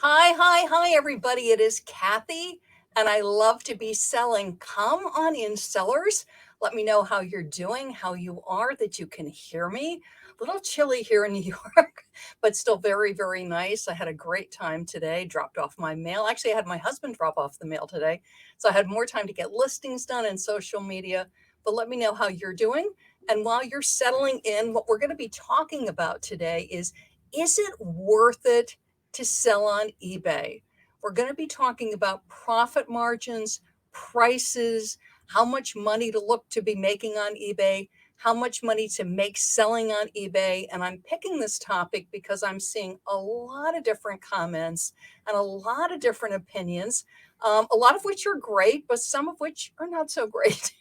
Hi, everybody. It is Kathy, and I love to be selling. Come on in, sellers. Let me know how you're doing, how you are, that you can hear me. A little chilly here in New York, but still very, very nice. I had a great time today, dropped off my mail. Actually, I had my husband drop off the mail today, so I had more time to get listings done and social media. But let me know how you're doing. And while you're settling in, what we're going to be talking about today is it worth it to sell on eBay? We're going to be talking about profit margins, prices, how much money to look to be making on eBay, how much money to make selling on eBay. And I'm picking this topic because I'm seeing a lot of different comments and a lot of different opinions, a lot of which are great, but some of which are not so great.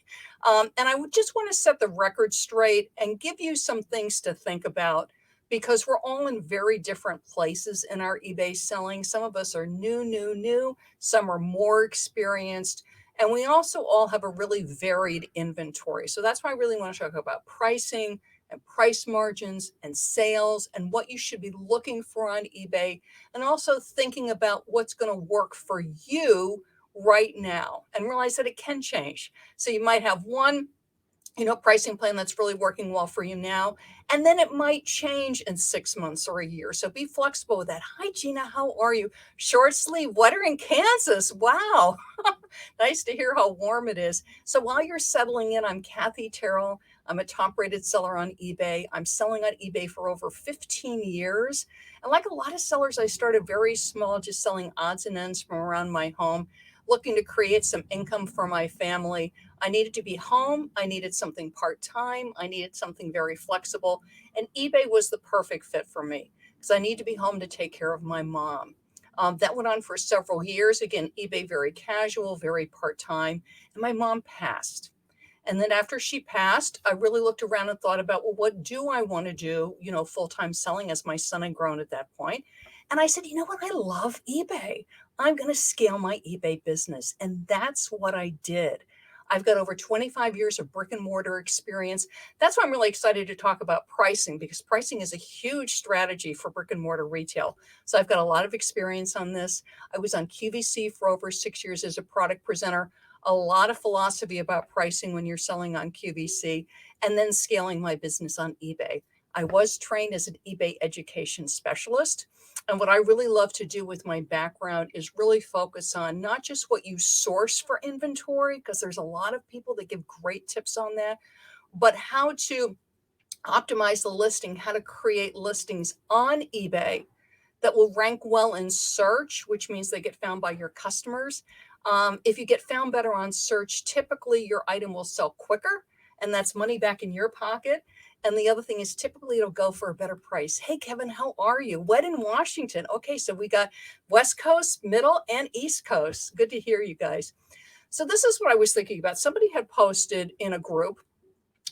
And I would just want to set the record straight and give you some things to think about because we're all in very different places in our eBay selling. Some of us are new. Some are more experienced. And we also all have a really varied inventory. So that's why I really want to talk about pricing and price margins and sales and what you should be looking for on eBay. And also thinking about what's going to work for you right now and realize that it can change. So you might have one pricing plan that's really working well for you now. And then it might change in 6 months or a year. So be flexible with that. Hi, Gina. How are you? Short sleeve, weather in Kansas. Wow. Nice to hear how warm it is. So while you're settling in, I'm Kathy Terrill. I'm a top rated seller on eBay. I'm selling on eBay for over 15 years. And like a lot of sellers, I started very small, just selling odds and ends from around my home, looking to create some income for my family. I needed to be home. I needed something part-time. I needed something very flexible. And eBay was the perfect fit for me because I need to be home to take care of my mom. That went on for several years. Again, eBay, very casual, very part-time. And my mom passed. And then after she passed, I really looked around and thought about, well, what do I want to do, full-time selling as my son had grown at that point. And I said, you know what? I love eBay. I'm going to scale my eBay business. And that's what I did. I've got over 25 years of brick and mortar experience. That's why I'm really excited to talk about pricing because pricing is a huge strategy for brick and mortar retail. So I've got a lot of experience on this. I was on QVC for over 6 years as a product presenter, a lot of philosophy about pricing when you're selling on QVC, and then scaling my business on eBay. I was trained as an eBay education specialist. And what I really love to do with my background is really focus on not just what you source for inventory, because there's a lot of people that give great tips on that, but how to optimize the listing, how to create listings on eBay that will rank well in search, which means they get found by your customers. If you get found better on search, typically your item will sell quicker, and that's money back in your pocket. And the other thing is typically it'll go for a better price. Hey, Kevin, how are you? Wet in Washington. Okay, so we got West Coast, Middle, and East Coast. Good to hear you guys. So this is what I was thinking about. Somebody had posted in a group,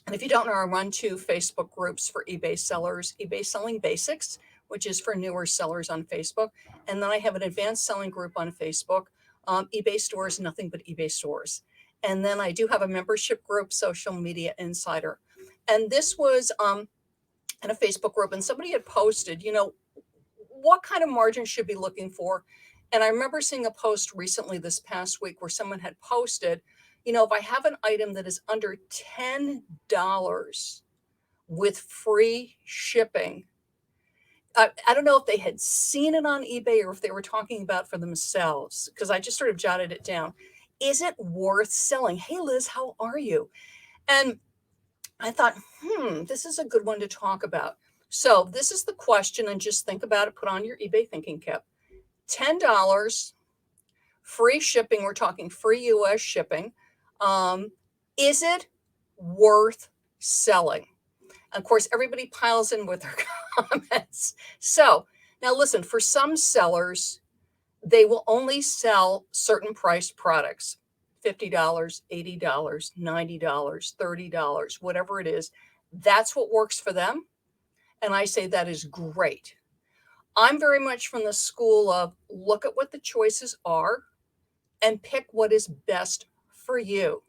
and if you don't know, I run 2 Facebook groups for eBay sellers, eBay Selling Basics, which is for newer sellers on Facebook. And then I have an advanced selling group on Facebook, eBay Stores, nothing but eBay stores. And then I do have a membership group, Social Media Insider. And this was in a Facebook group, and somebody had posted, what kind of margin should be looking for. And I remember seeing a post recently this past week where someone had posted, if I have an item that is under $10 with free shipping, I don't know if they had seen it on eBay or if they were talking about for themselves, because I just sort of jotted it down. Is it worth selling? Hey, Liz, how are you? And I thought, this is a good one to talk about. So this is the question, and just think about it. Put on your eBay thinking cap. $10, free shipping. We're talking free US shipping. Is it worth selling? Of course, everybody piles in with their comments. So now listen, for some sellers, they will only sell certain priced products. $50, $80, $90, $30, whatever it is. That's what works for them. And I say that is great. I'm very much from the school of look at what the choices are and pick what is best for you.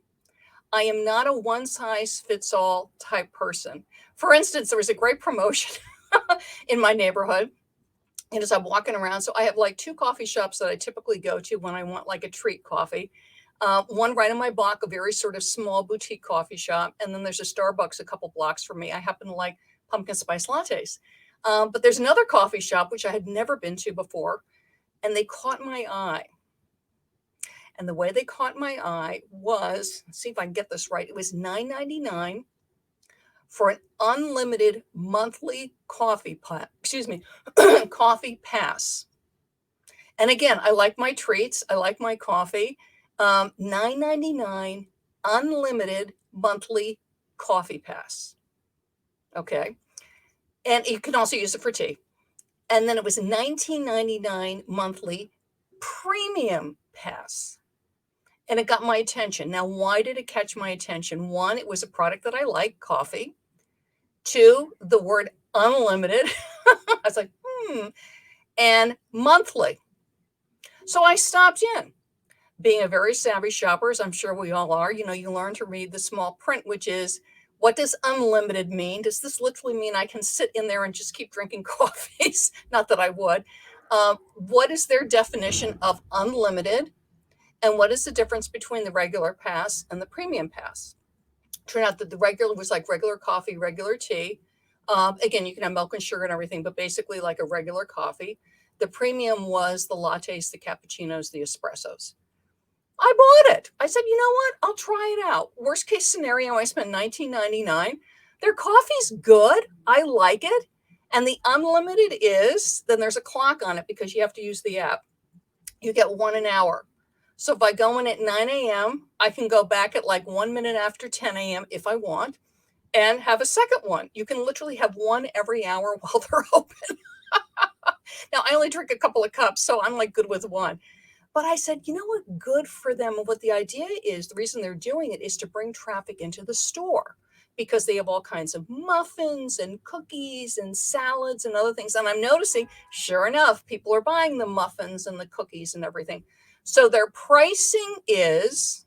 I am not a one size fits all type person. For instance, there was a great promotion in my neighborhood. And as I'm walking around, so I have like 2 coffee shops that I typically go to when I want like a treat coffee. One right on my block, a very sort of small boutique coffee shop, and then there's a Starbucks a couple blocks from me. I happen to like pumpkin spice lattes. But there's another coffee shop which I had never been to before, and they caught my eye. And the way they caught my eye was, let's see if I can get this right. It was $9.99 for an unlimited monthly coffee coffee pass. And again, I like my treats. I like my coffee. $9.99 unlimited monthly coffee pass. Okay. And you can also use it for tea. And then it was $19.99 monthly premium pass. And it got my attention. Now, why did it catch my attention? One, it was a product that I like, coffee. Two, the word unlimited. I was like, and monthly. So I stopped in. Being a very savvy shopper, as I'm sure we all are, you learn to read the small print, which is, what does unlimited mean? Does this literally mean I can sit in there and just keep drinking coffees? Not that I would. What is their definition of unlimited? And what is the difference between the regular pass and the premium pass? Turned out that the regular was like regular coffee, regular tea. Again, you can have milk and sugar and everything, but basically like a regular coffee. The premium was the lattes, the cappuccinos, the espressos. I bought it. I said, you know what? I'll try it out. Worst case scenario, I spent $19.99. Their coffee's good. I like it. And the unlimited is, then there's a clock on it because you have to use the app. You get 1 an hour. So if I go in at 9 a.m., I can go back at like 1 minute after 10 a.m. if I want and have a second one. You can literally have one every hour while they're open. Now, I only drink a couple of cups, so I'm like good with one. But I said, you know what? Good for them. What the idea is, the reason they're doing it is to bring traffic into the store because they have all kinds of muffins and cookies and salads and other things. And I'm noticing, sure enough, people are buying the muffins and the cookies and everything. So their pricing is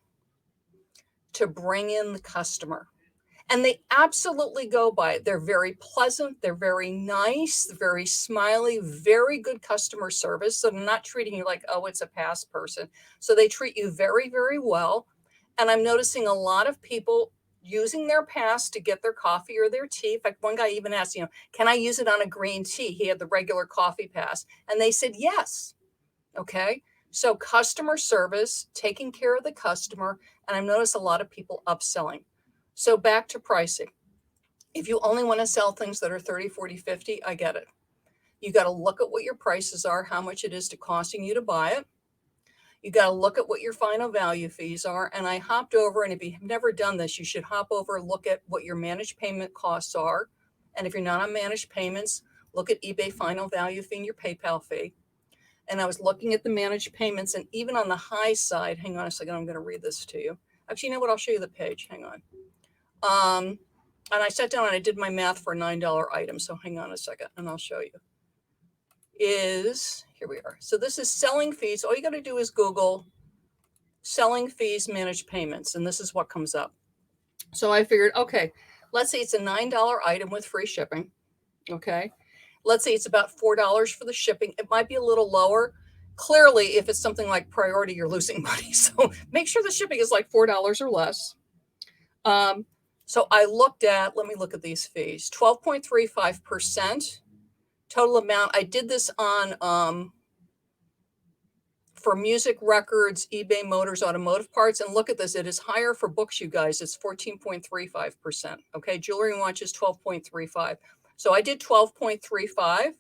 to bring in the customer. And they absolutely go by it. They're very pleasant. They're very nice, very smiley, very good customer service. So they're not treating you like, oh, it's a past person. So they treat you very, very well. And I'm noticing a lot of people using their pass to get their coffee or their tea. In fact, one guy even asked, can I use it on a green tea? He had the regular coffee pass. And they said, yes. Okay. So customer service, taking care of the customer. And I've noticed a lot of people upselling. So back to pricing. If you only want to sell things that are 30, 40, 50, I get it. You got to look at what your prices are, how much it is to costing you to buy it. You got to look at what your final value fees are. And I hopped over, and if you've never done this, you should hop over, look at what your managed payment costs are. And if you're not on managed payments, look at eBay final value fee and your PayPal fee. And I was looking at the managed payments, and even on the high side, hang on a second, I'm going to read this to you. Actually, you know what? I'll show you the page. Hang on. And I sat down and I did my math for a $9 item. So hang on a second and I'll show you. Here we are. So this is selling fees. All you got to do is Google selling fees, managed payments. And this is what comes up. So I figured, okay, let's say it's a $9 item with free shipping. Okay. Let's say it's about $4 for the shipping. It might be a little lower. Clearly, if it's something like priority, you're losing money. So make sure the shipping is like $4 or less. So I looked at, let me look at these fees, 12.35% total amount. I did this on, for music, records, eBay, motors, automotive parts. And look at this. It is higher for books, you guys. It's 14.35%. Okay. Jewelry and watches, 12.35. So I did 12.35.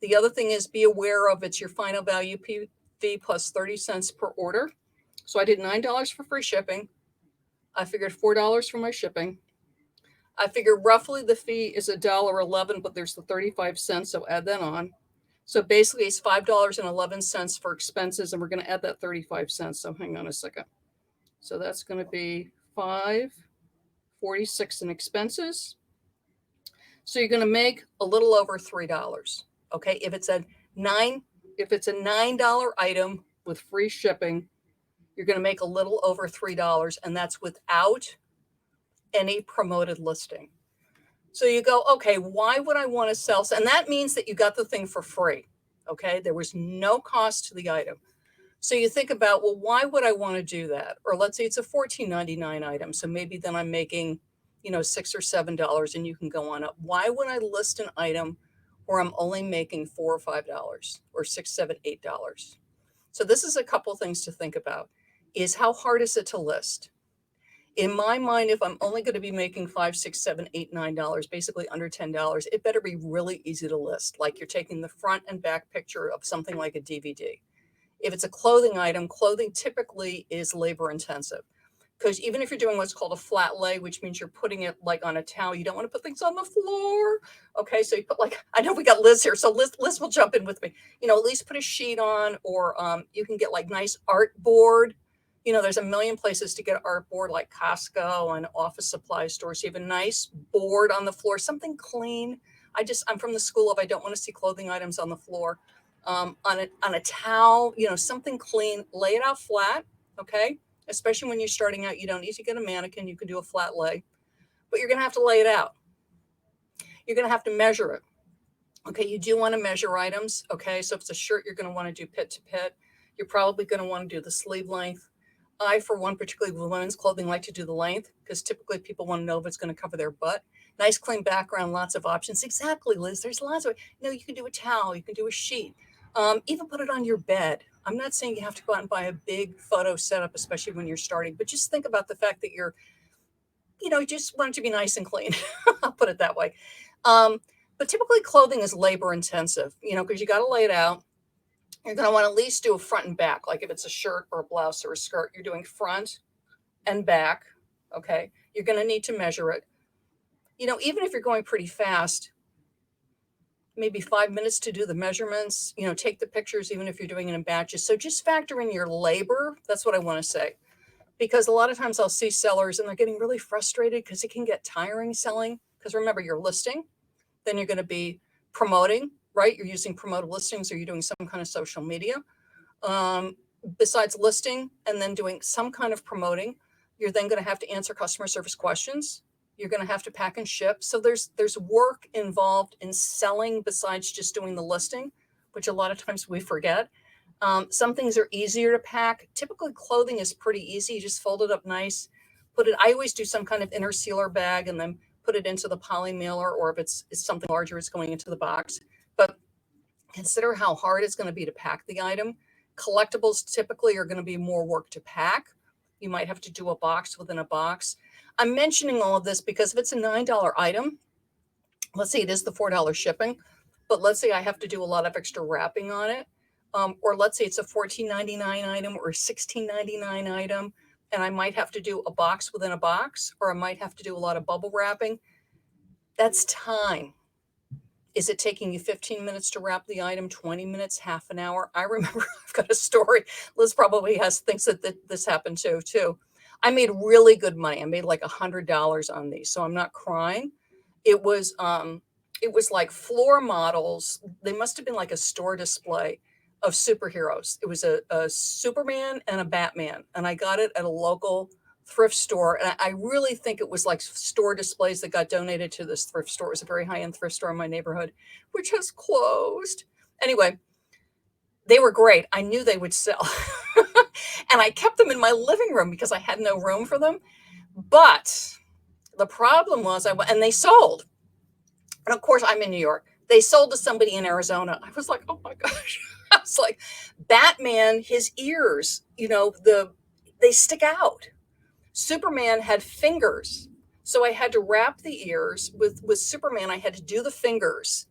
The other thing is be aware of it's your final value fee plus 30 cents per order. So I did $9 for free shipping. I figured $4 for my shipping. I figured roughly the fee is $1.11, but there's the 35 cents, so add that on. So basically it's $5.11 for expenses, and we're going to add that 35 cents. So hang on a second. So that's going to be $5.46 in expenses. So you're going to make a little over $3. Okay, if it's a $9 item with free shipping, you're going to make a little over $3, and that's without any promoted listing. So you go, okay, why would I want to sell? And that means that you got the thing for free. Okay. There was no cost to the item. So you think about, well, why would I want to do that? Or let's say it's a $14.99 item. So maybe then I'm making, $6 or $7 and you can go on up. Why would I list an item where I'm only making $4 or $5 or $6, $7, $8? So this is a couple things to think about is how hard is it to list? In my mind, if I'm only going to be making $5, $6, $7, $8, $9, basically under $10, it better be really easy to list. Like you're taking the front and back picture of something like a DVD. If it's a clothing item, clothing typically is labor intensive because even if you're doing what's called a flat lay, which means you're putting it like on a towel, you don't want to put things on the floor. Okay, so you put I know we got Liz here, so Liz will jump in with me. At least put a sheet on, or you can get like nice art board. There's a million places to get art board like Costco and office supply stores. You have a nice board on the floor, something clean. I'm from the school of I don't want to see clothing items on the floor. On a towel, something clean, lay it out flat. Okay. Especially when you're starting out, you don't need to get a mannequin. You can do a flat lay, but you're going to have to lay it out. You're going to have to measure it. Okay. You do want to measure items. Okay. So if it's a shirt, you're going to want to do pit to pit. You're probably going to want to do the sleeve length. I, for one, particularly with women's clothing, like to do the length because typically people want to know if it's going to cover their butt. Nice, clean background, lots of options. Exactly, Liz. There's lots of, you can do a towel, you can do a sheet, even put it on your bed. I'm not saying you have to go out and buy a big photo setup, especially when you're starting, but just think about the fact that you just want it to be nice and clean. I'll put it that way. But typically clothing is labor intensive, because you got to lay it out. You're going to want to at least do a front and back. Like if it's a shirt or a blouse or a skirt, you're doing front and back. Okay. You're going to need to measure it. Even if you're going pretty fast, maybe 5 minutes to do the measurements, take the pictures, even if you're doing it in batches. So just factor in your labor. That's what I want to say. Because a lot of times I'll see sellers and they're getting really frustrated because it can get tiring selling. Because remember, you're listing, then you're going to be promoting, right? You're using promoted listings or you're doing some kind of social media. Besides listing and then doing some kind of promoting, you're then going to have to answer customer service questions. You're going to have to pack and ship. So there's work involved in selling besides just doing the listing, which a lot of times we forget. Some things are easier to pack. Typically clothing is pretty easy. You just fold it up nice, I always do some kind of inner sealer bag and then put it into the poly mailer, or if it's something larger, it's going into the box. But consider how hard it's going to be to pack the item. Collectibles typically are going to be more work to pack. You might have to do a box within a box. I'm mentioning all of this because if it's a $9 item, let's say it is the $4 shipping, but let's say I have to do a lot of extra wrapping on it. Or let's say it's a $14.99 item or a $16.99 item, and I might have to do a box within a box, or I might have to do a lot of bubble wrapping. That's time. Is it taking you 15 minutes to wrap the item, 20 minutes, half an hour? I remember I've got a story. Liz probably thinks that this happened too. I made really good money. I made like $100 on these, so I'm not crying. It was like floor models. They must have been like a store display of superheroes. It was a Superman and a Batman, and I got it at a local thrift store. And I really think it was like store displays that got donated to this thrift store. It was a very high-end thrift store in my neighborhood, which has closed. Anyway, they were great. I knew they would sell. And I kept them in my living room because I had no room for them. But the problem was and they sold. And of course, I'm in New York. They sold to somebody in Arizona. I was like, oh my gosh. I was like, Batman, his ears, they stick out. Superman had fingers. So I had to wrap the ears. With Superman, I had to do the fingers.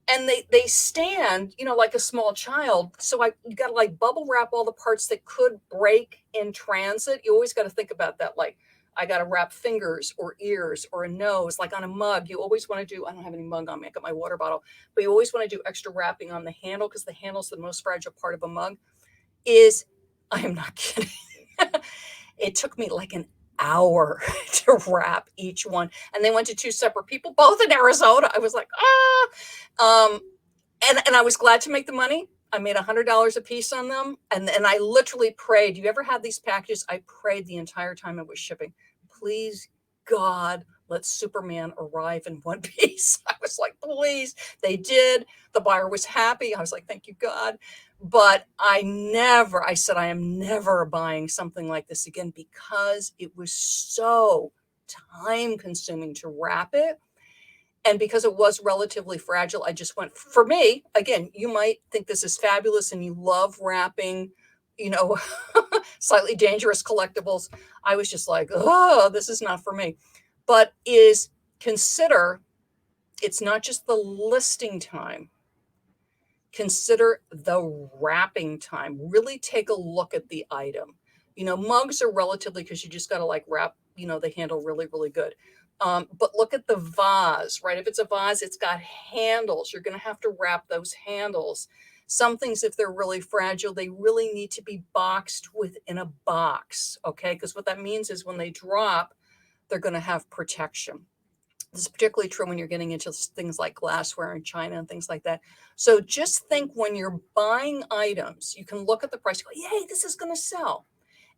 And they stand, like a small child. So you got to like bubble wrap all the parts that could break in transit. You always got to think about that. Like I got to wrap fingers or ears or a nose, like on a mug. You always want to do, I don't have any mug on me. I got my water bottle, but you always want to do extra wrapping on the handle because the handle's the most fragile part of a mug. I am not kidding. It took me like an hour to wrap each one. And they went to two separate people, both in Arizona. I was like, and I was glad to make the money. I made $100 a piece on them. And I literally prayed. You ever had these packages? I prayed the entire time it was shipping. Please, God, let Superman arrive in one piece. I was like, please. They did. The buyer was happy. I was like, thank you, God. But I said, I am never buying something like this again because it was so time consuming to wrap it. And because it was relatively fragile, I just went, for me, again, you might think this is fabulous and you love wrapping, you know, slightly dangerous collectibles. I was just like, oh, this is not for me. But is consider it's not just the listing time. Consider the wrapping time. Really take a look at the item. Mugs are relatively, because you just got to like wrap, the handle really, really good. But look at the vase, right? If it's a vase, it's got handles. You're going to have to wrap those handles. Some things, if they're really fragile, they really need to be boxed within a box, okay? Because what that means is when they drop, they're going to have protection. This is particularly true when you're getting into things like glassware and china and things like that. So just think when you're buying items, you can look at the price, go, yay, this is going to sell.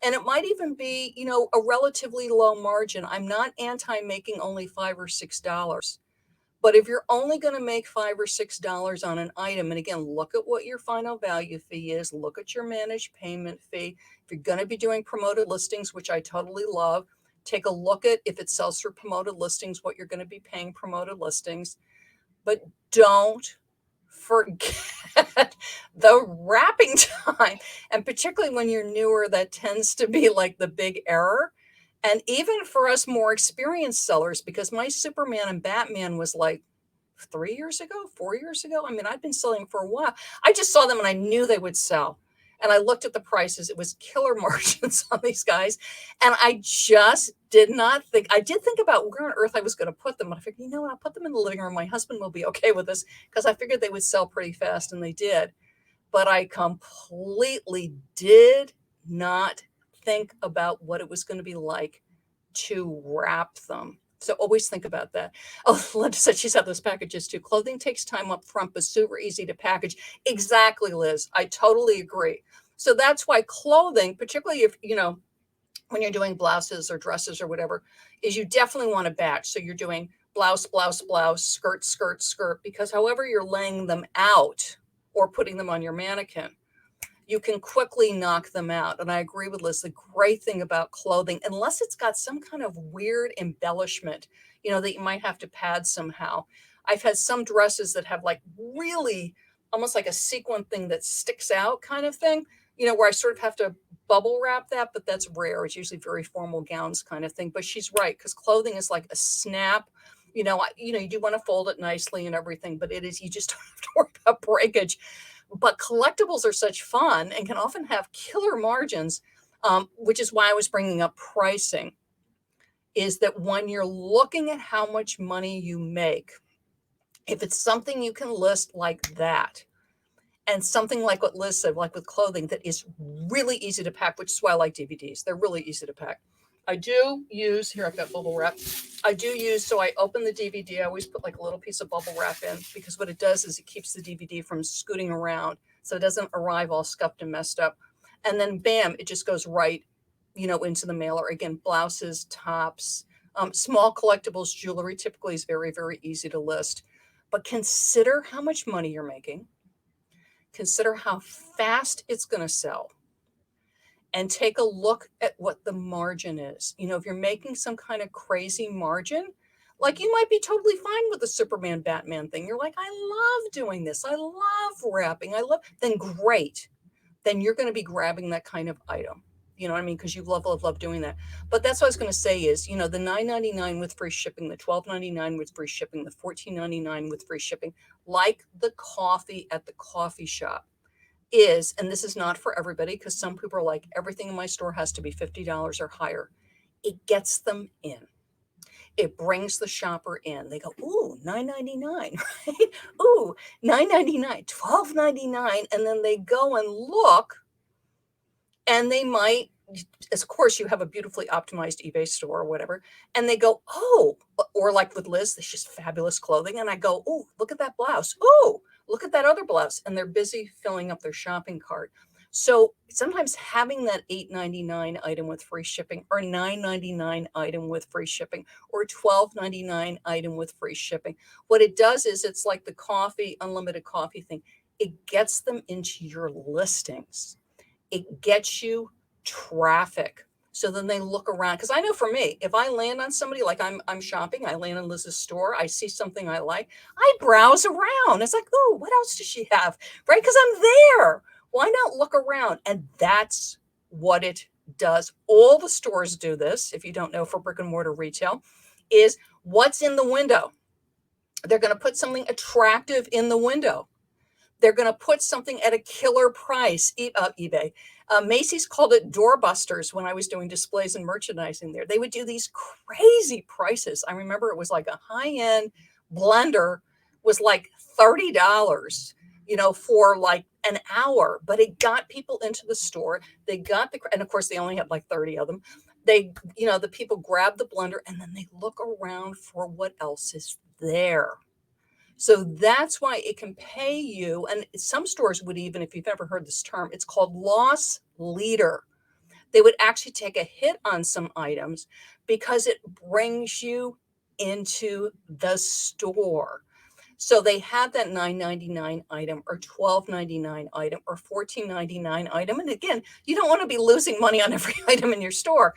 And it might even be, a relatively low margin. I'm not anti making only $5 or $6. But if you're only going to make $5 or $6 on an item, and again, look at what your final value fee is, look at your managed payment fee. If you're going to be doing promoted listings, which I totally love, take a look at if it sells through promoted listings, what you're going to be paying promoted listings. But don't forget the wrapping time. And particularly when you're newer, that tends to be like the big error. And even for us more experienced sellers, because my Superman and Batman was like 3 years ago, 4 years ago. I mean, I've been selling for a while. I just saw them and I knew they would sell. And I looked at the prices. It was killer margins on these guys. And I just did not think, I did think about where on earth I was going to put them. But I figured, you know what, I'll put them in the living room. My husband will be okay with this because I figured they would sell pretty fast, and they did. But I completely did not think about what it was going to be like to wrap them. So always think about that. Oh, Linda said she's had those packages too. Clothing takes time up front, but super easy to package. Exactly, Liz. I totally agree. So that's why clothing, particularly if, when you're doing blouses or dresses or whatever, is you definitely want to batch. So you're doing blouse, blouse, blouse, skirt, skirt, skirt, because however you're laying them out or putting them on your mannequin, you can quickly knock them out. And I agree with Liz. The great thing about clothing, unless it's got some kind of weird embellishment, that you might have to pad somehow. I've had some dresses that have like really almost like a sequin thing that sticks out kind of thing, where I sort of have to bubble wrap that, but that's rare. It's usually very formal gowns kind of thing. But she's right, because clothing is like a snap. You do want to fold it nicely and everything, but you just don't have to worry about breakage. But collectibles are such fun and can often have killer margins, which is why I was bringing up pricing, is that when you're looking at how much money you make, if it's something you can list like that, and something like what Liz said, like with clothing, that is really easy to pack, which is why I like DVDs. They're really easy to pack. I do use, here I've got bubble wrap. So I open the DVD. I always put like a little piece of bubble wrap in, because what it does is it keeps the DVD from scooting around, so it doesn't arrive all scuffed and messed up. And then bam, it just goes right, into the mailer. Again, blouses, tops, small collectibles, jewelry typically is very, very easy to list. But consider how much money you're making. Consider how fast it's going to sell. And take a look at what the margin is. If you're making some kind of crazy margin, like you might be totally fine with the Superman Batman thing. You're like, I love doing this. I love wrapping. Then great. Then you're going to be grabbing that kind of item. You know what I mean? Because you love, love, love doing that. But that's what I was going to say is, the $9.99 with free shipping, the $12.99 with free shipping, the $14.99 with free shipping, like the coffee at the coffee shop. And this is not for everybody, because some people are like, everything in my store has to be $50 or higher. It gets them in. It brings the shopper in. They go, ooh, $9.99, right? Ooh, $9.99, $12.99. And then they go and look, and they might, of course, you have a beautifully optimized eBay store or whatever, and they go, oh, or like with Liz, this is fabulous clothing. And I go, oh, look at that blouse. Oh, look at that other blouse. And they're busy filling up their shopping cart. So sometimes having that $8.99 item with free shipping, or $9.99 item with free shipping, or $12.99 item with free shipping, what it does is it's like the coffee, unlimited coffee thing. It gets them into your listings. It gets you traffic. So then they look around. Because I know for me, if I land on somebody, like I'm shopping, I land on Liz's store, I see something I like, I browse around. It's like, oh, what else does she have? Right? Because I'm there. Why not look around? And that's what it does. All the stores do this, if you don't know, for brick and mortar retail, is what's in the window. They're going to put something attractive in the window. They're going to put something at a killer price. eBay. Macy's called it doorbusters when I was doing displays and merchandising there. They would do these crazy prices. I remember it was like a high-end blender was like $30, for like an hour, but it got people into the store. They got and of course they only had like 30 of them. The people grab the blender and then they look around for what else is there. So that's why it can pay you. And some stores would even, if you've ever heard this term, it's called loss leader. They would actually take a hit on some items because it brings you into the store. So they have that $9.99 item or $12.99 item or $14.99 item. And again, you don't want to be losing money on every item in your store,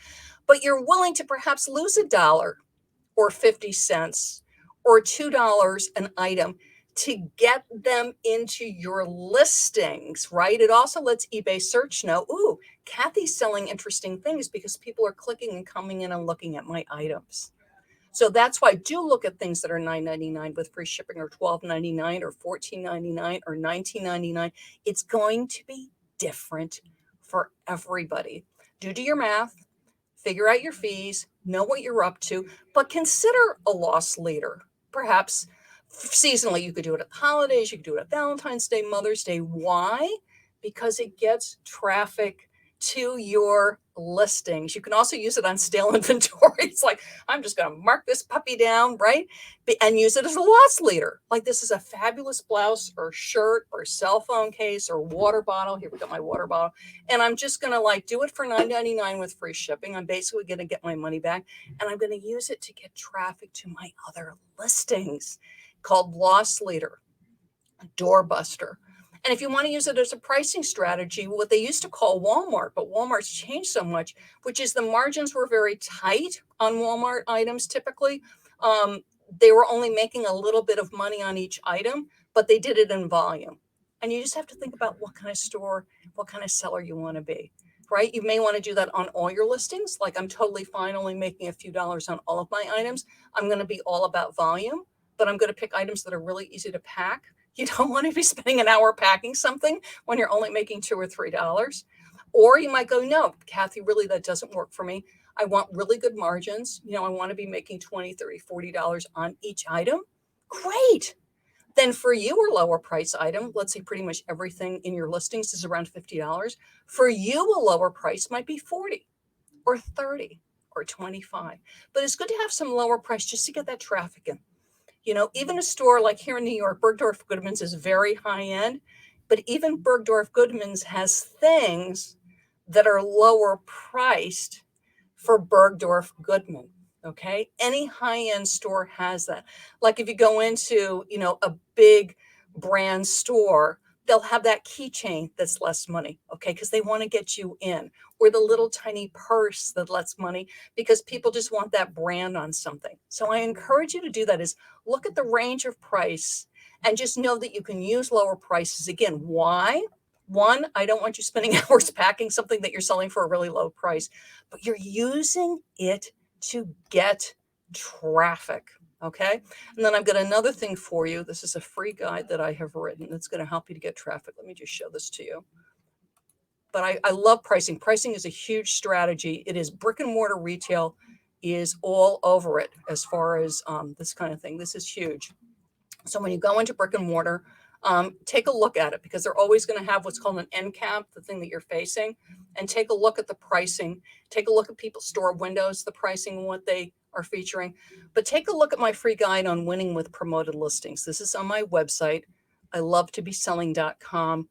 but you're willing to perhaps lose $1 or 50 cents or $2 an item to get them into your listings, right? It also lets eBay search know, ooh, Kathy's selling interesting things because people are clicking and coming in and looking at my items. So that's why do look at things that are $9.99 with free shipping or $12.99 or $14.99 or $19.99. It's going to be different for everybody. Do your math. Figure out your fees, know what you're up to, but consider a loss leader. Perhaps seasonally, you could do it at the holidays, you could do it at Valentine's Day, Mother's Day. Why? Because it gets traffic to your listings. You can also use it on stale inventory. It's like, I'm just going to mark this puppy down, right? And use it as a loss leader. Like, this is a fabulous blouse or shirt or cell phone case or water bottle. Here we got my water bottle. And I'm just going to do it for $9.99 with free shipping. I'm basically going to get my money back. And I'm going to use it to get traffic to my other listings, called loss leader, doorbuster. And if you want to use it as a pricing strategy, what they used to call Walmart, but Walmart's changed so much, which is the margins were very tight on Walmart items typically. They were only making a little bit of money on each item, but they did it in volume. And you just have to think about what kind of store, what kind of seller you want to be, right? You may want to do that on all your listings. Like, I'm totally fine only making a few dollars on all of my items. I'm going to be all about volume, but I'm going to pick items that are really easy to pack. You don't want to be spending an hour packing something when you're only making $2 or $3. Or you might go, no, Kathy, really, that doesn't work for me. I want really good margins. I want to be making $20, $30, $40 on each item. Great. Then for you, a lower price item, let's say pretty much everything in your listings is around $50. For you, a lower price might be $40 or $30 or $25. But it's good to have some lower price just to get that traffic in. Even a store like here in New York, Bergdorf Goodman's is very high end, but even Bergdorf Goodman's has things that are lower priced for Bergdorf Goodman. Okay. Any high-end store has that. Like if you go into, a big brand store, they'll have that keychain that's less money. Okay. Because they want to get you in, or the little tiny purse that lets money because people just want that brand on something. So I encourage you to do that, is look at the range of price and just know that you can use lower prices. Again, why? One, I don't want you spending hours packing something that you're selling for a really low price, but you're using it to get traffic. Okay. And then I've got another thing for you. This is a free guide that I have written that's going to help you to get traffic. Let me just show this to you. But I love pricing. Pricing is a huge strategy. It is brick and mortar retail is all over it as far as this kind of thing. This is huge. So when you go into brick and mortar, take a look at it, because they're always going to have what's called an end cap, the thing that you're facing, and take a look at the pricing. Take a look at people's store windows, the pricing and what they are featuring. But take a look at my free guide on winning with promoted listings. This is on my website, ilovetobeselling.com.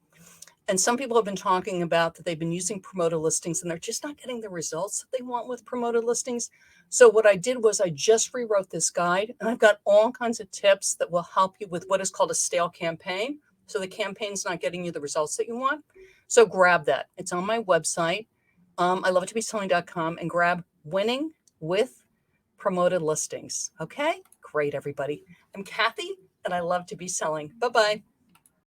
And some people have been talking about that they've been using promoted listings and they're just not getting the results that they want with promoted listings. So what I did was I just rewrote this guide, and I've got all kinds of tips that will help you with what is called a stale campaign. So the campaign's not getting you the results that you want. So grab that. It's on my website. I love it to be selling.com, and grab Winning with Promoted Listings. Okay, great, everybody. I'm Kathy, and I love to be selling. Bye-bye.